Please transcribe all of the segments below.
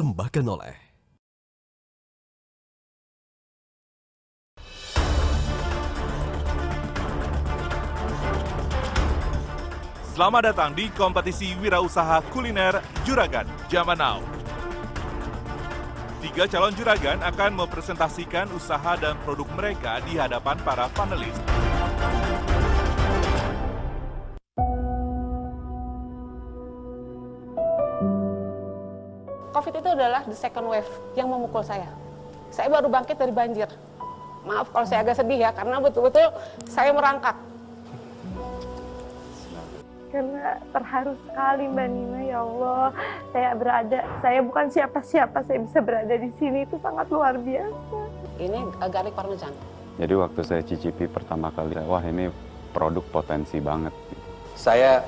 dipersembahkan oleh Selamat datang di kompetisi wirausaha kuliner Juragan Zaman Now. 3 calon juragan akan mempresentasikan usaha dan produk mereka di hadapan para panelis. COVID itu adalah the second wave yang memukul saya. Saya baru bangkit dari banjir. Maaf kalau saya agak sedih ya, karena betul-betul saya merangkak. Karena terharu sekali Mbak Nina, ya Allah, saya bukan siapa-siapa, saya bisa berada di sini, itu sangat luar biasa. Ini garlic parmesan. Jadi waktu saya cicipi pertama kali, wah ini produk potensi banget. Saya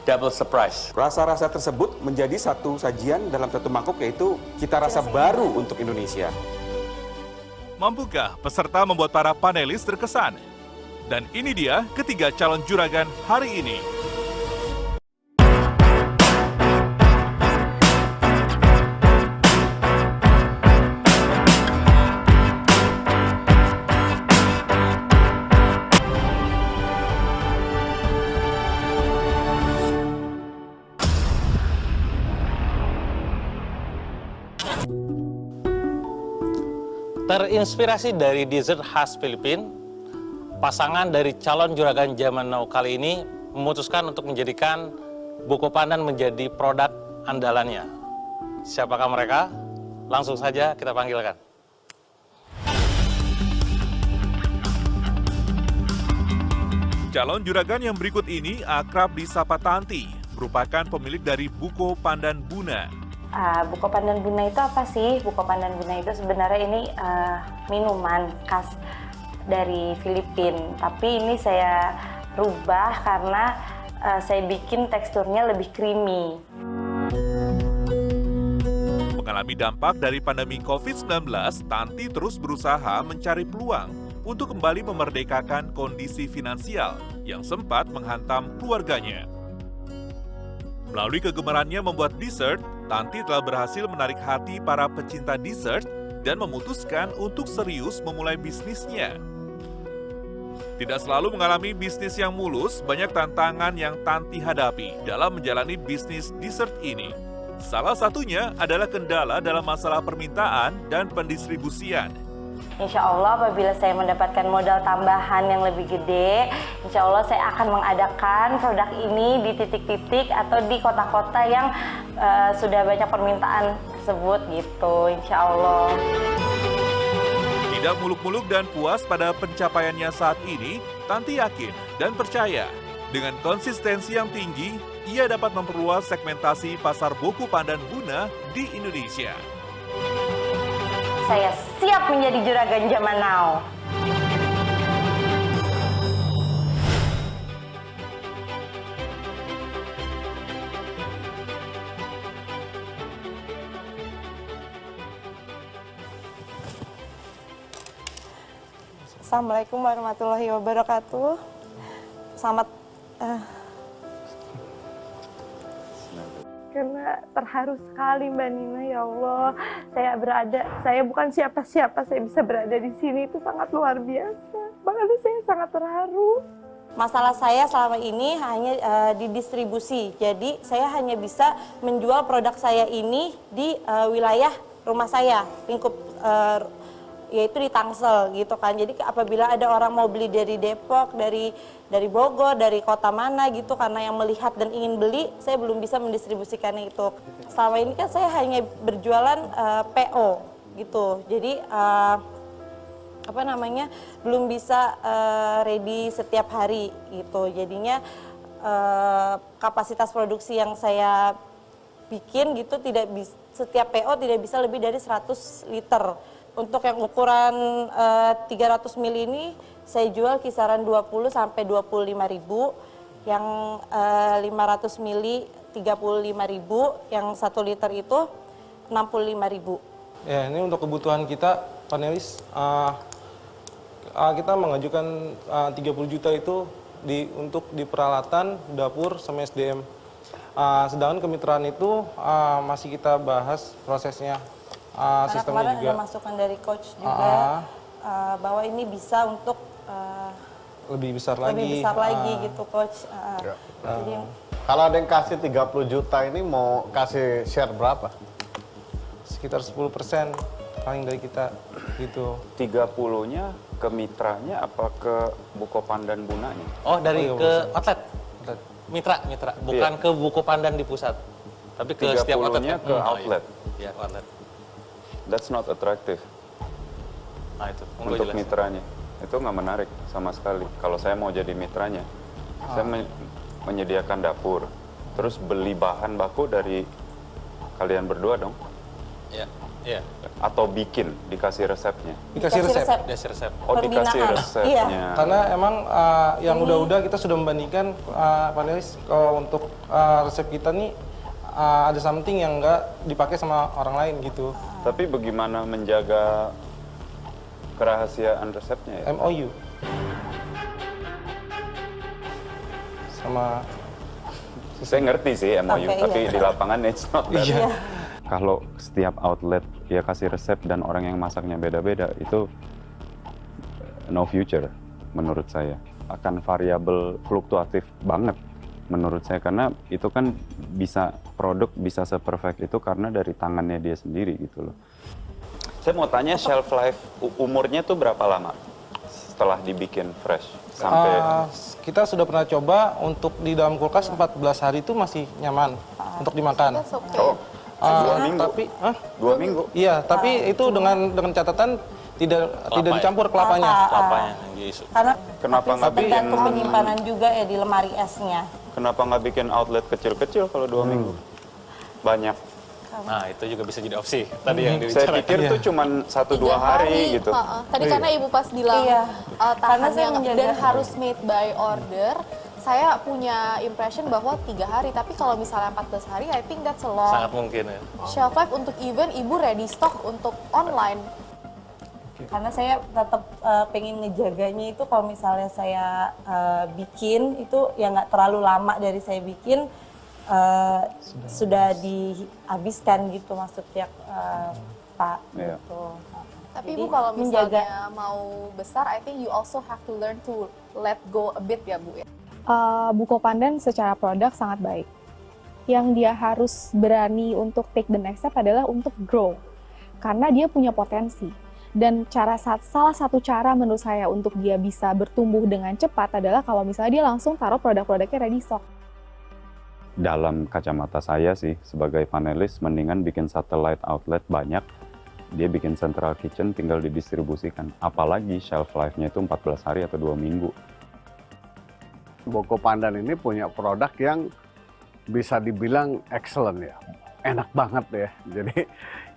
double surprise. Rasa-rasa tersebut menjadi satu sajian dalam satu mangkuk, yaitu cita rasa baru untuk Indonesia. Mampukah peserta membuat para panelis terkesan? Dan ini dia ketiga calon juragan hari ini. Terinspirasi dari dessert khas Filipina, pasangan dari calon juragan Zaman Now kali ini memutuskan untuk menjadikan buko pandan menjadi produk andalannya. Siapakah mereka? Langsung saja kita panggilkan. Calon juragan yang berikut ini akrab disapa Tanti, merupakan pemilik dari Buko Pandan Buna. Buko pandan Buna itu apa sih? Buko pandan Buna itu sebenarnya ini minuman khas dari Filipina. Tapi ini saya rubah karena saya bikin teksturnya lebih creamy. Mengalami dampak dari pandemi COVID-19, Tanti terus berusaha mencari peluang untuk kembali memerdekakan kondisi finansial yang sempat menghantam keluarganya. Melalui kegemarannya membuat dessert, Tanti telah berhasil menarik hati para pecinta dessert dan memutuskan untuk serius memulai bisnisnya. Tidak selalu mengalami bisnis yang mulus, banyak tantangan yang Tanti hadapi dalam menjalani bisnis dessert ini. Salah satunya adalah kendala dalam masalah permintaan dan pendistribusian. Insya Allah apabila saya mendapatkan modal tambahan yang lebih gede, insya Allah saya akan mengadakan produk ini di titik-titik atau di kota-kota yang sudah banyak permintaan tersebut gitu, insya Allah. Tidak muluk-muluk dan puas pada pencapaiannya saat ini, Tanti yakin dan percaya dengan konsistensi yang tinggi, ia dapat memperluas segmentasi pasar buku pandan Buna di Indonesia. Saya siap menjadi juragan Zaman Now. Assalamualaikum warahmatullahi wabarakatuh. Selamat. Karena terharu sekali Mbak Nina, ya Allah, saya bukan siapa-siapa, saya bisa berada di sini, itu sangat luar biasa. Makanya saya sangat terharu. Masalah saya selama ini hanya di distribusi, jadi saya hanya bisa menjual produk saya ini di wilayah rumah saya, lingkup yaitu di Tangsel gitu kan. Jadi apabila ada orang mau beli dari Depok, dari Bogor, dari kota mana gitu, karena yang melihat dan ingin beli, saya belum bisa mendistribusikannya itu. Selama ini kan saya hanya berjualan PO gitu. Jadi belum bisa ready setiap hari gitu. Jadinya kapasitas produksi yang saya bikin gitu setiap PO tidak bisa lebih dari 100 liter. Untuk yang ukuran 300 ml ini saya jual kisaran 20 sampai 25.000, yang 500 ml 35.000, yang 1 liter itu 65.000. Ya, ini untuk kebutuhan kita panelis, kita mengajukan 30 juta itu untuk di peralatan, dapur, sama SDM. Sedangkan kemitraan itu masih kita bahas prosesnya, Karena sistemnya kemarin juga. ada masukan dari coach juga bahwa ini bisa untuk Lebih besar lagi. lebih besar lagi gitu coach. Jadi Kalau ada yang kasih 30 juta ini mau kasih share berapa? Sekitar 10% paling dari kita gitu. 30-nya ke mitranya apa ke Bukopan dan Bunanya? Oh, dari Oh, iya, ke maksud- outlet. Mitra, bukan ke Bukopandan di pusat. Tapi ke setiap outlet. 30-nya ke outlet. Iya, outlet. That's not attractive Nah, itu. Monggo untuk jelas. mitranya. Itu nggak menarik sama sekali. Kalau saya mau jadi mitranya, saya menyediakan dapur, terus beli bahan baku dari kalian berdua dong, Iya. Iya. atau bikin dikasih resepnya. Dikasih resep. Dikasih resep. Oh, dikasih Pembinaan. resepnya. Iya. Karena emang yang udah-udah kita sudah membandingkan panelis kalau untuk resep kita nih ada something yang nggak dipakai sama orang lain gitu. Tapi bagaimana menjaga kerahasiaan resepnya ya? MOU. Sama Saya ngerti sih MOU, Oke, tapi iya. di lapangan it's not that. Iya. Kalau setiap outlet ya kasih resep dan orang yang masaknya beda-beda, itu no future menurut saya. Akan variabel fluktuatif banget menurut saya, karena itu kan produk bisa seperfect itu karena dari tangannya dia sendiri gitu loh. Saya mau tanya shelf life umurnya tuh berapa lama setelah dibikin fresh sampai kita sudah pernah coba untuk di dalam kulkas 14 hari itu masih nyaman untuk dimakan. That's okay. oh, 2 minggu. Tapi 2 minggu. iya, tapi itu dengan catatan tidak ya? dicampur kelapanya. Kelapanya yang diisu. karena Kenapa nggak bikin tergantung penyimpanan juga ya di lemari esnya. Kenapa nggak bikin outlet kecil-kecil kalau 2 minggu? Banyak. Nah, itu juga bisa jadi opsi. Tadi yang Saya dibicarakan. pikir tuh cuman 1-2 hari gitu. Tadi karena ibu pas bilang Iya. tahan Karena saya yang menjaga- dan harus made by order, saya punya impression bahwa 3 hari. Tapi kalau misalnya 14 hari, I think that's a long Sangat mungkin ya. shelf life untuk even ibu ready stock untuk online. Karena saya tetap pengen ngejaganya itu kalau misalnya saya bikin itu ya nggak terlalu lama dari saya bikin sudah dihabiskan gitu maksudnya Pak Iya. gitu. Tapi Jadi, ibu kalau menjaga. misalnya mau besar, I think you also have to learn to let go a bit ya Bu ya. Bukopandan secara produk sangat baik. Yang dia harus berani untuk take the next step adalah untuk grow. Karena dia punya potensi. Dan salah satu cara menurut saya untuk dia bisa bertumbuh dengan cepat adalah kalau misalnya dia langsung taruh produk-produknya ready stock. Dalam kacamata saya sih, sebagai panelis, mendingan bikin satellite outlet banyak, dia bikin central kitchen tinggal didistribusikan. Apalagi shelf life-nya itu 14 hari atau 2 minggu. Bukopandan ini punya produk yang bisa dibilang excellent ya. Enak banget ya. Jadi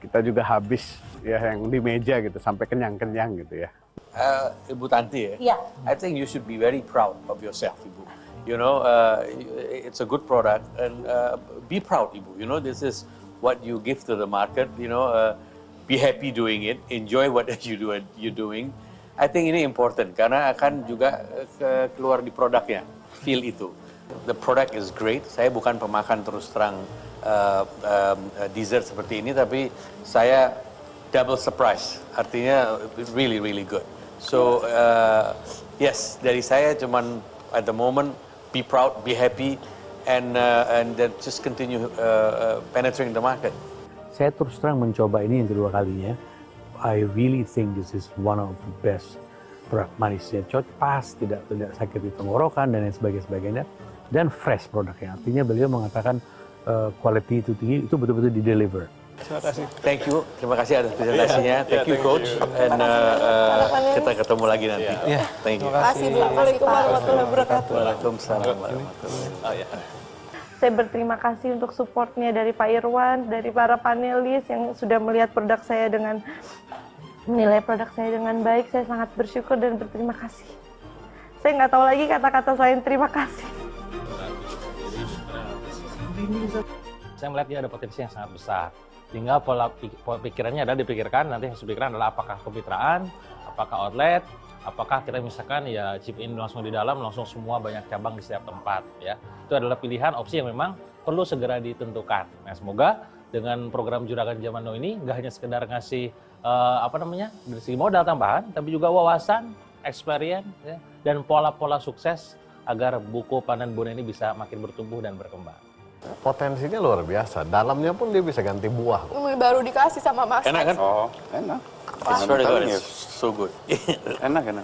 kita juga habis ya yang di meja gitu sampai kenyang-kenyang gitu ya. Ibu Tanti, Iya. I think you should be very proud of yourself, Ibu. You know, it's a good product, and be proud, Ibu. You know, this is what you give to the market. You know, be happy doing it, enjoy what you're doing. I think ini important karena akan juga keluar di produknya, feel itu. The product is great. Saya bukan pemakan terus terang dessert seperti ini, tapi saya double surprise. Artinya really really good. So yes, dari saya cuman at the moment be proud, be happy, and then just continue penetrating the market. Saya terus terang mencoba ini yang kedua kalinya. I really think this is one of the best produk manisnya, pas tidak sakit di tenggorokan dan lain sebagainya, dan fresh produknya. Artinya beliau mengatakan quality itu tinggi, itu betul-betul di deliver. Terima kasih. Thank you, terima kasih atas presentasinya. Thank you coach, and kita ketemu lagi nanti. Thank you. Terima kasih. Assalamualaikum warahmatullahi wabarakatuh. Waalaikumsalam warahmatullahi wabarakatuh. Saya berterima kasih untuk supportnya dari Pak Irwan, dari para panelis yang sudah melihat produk saya menilai produk saya dengan baik. Saya sangat bersyukur dan berterima kasih. Saya nggak tahu lagi kata-kata selain terima kasih. Saya melihat dia ada potensi yang sangat besar. Tinggal pola pikirannya adalah dipikirkan, nanti yang harus dipikirkan adalah apakah kemitraan, apakah outlet, Apakah kita misalkan ya chip in langsung di dalam, langsung semua banyak cabang di setiap tempat ya. Itu adalah pilihan opsi yang memang perlu segera ditentukan. Nah, semoga dengan program Juragan Zaman Now ini nggak hanya sekedar ngasih dari segi modal tambahan, tapi juga wawasan, experience ya, dan pola-pola sukses agar buku Pandan Bono ini bisa makin bertumbuh dan berkembang. Potensinya luar biasa. Dalamnya pun dia bisa ganti buah. Baru dikasih sama Mas. Enak kan? Oh, enak. It's very good. It's so good. Enak.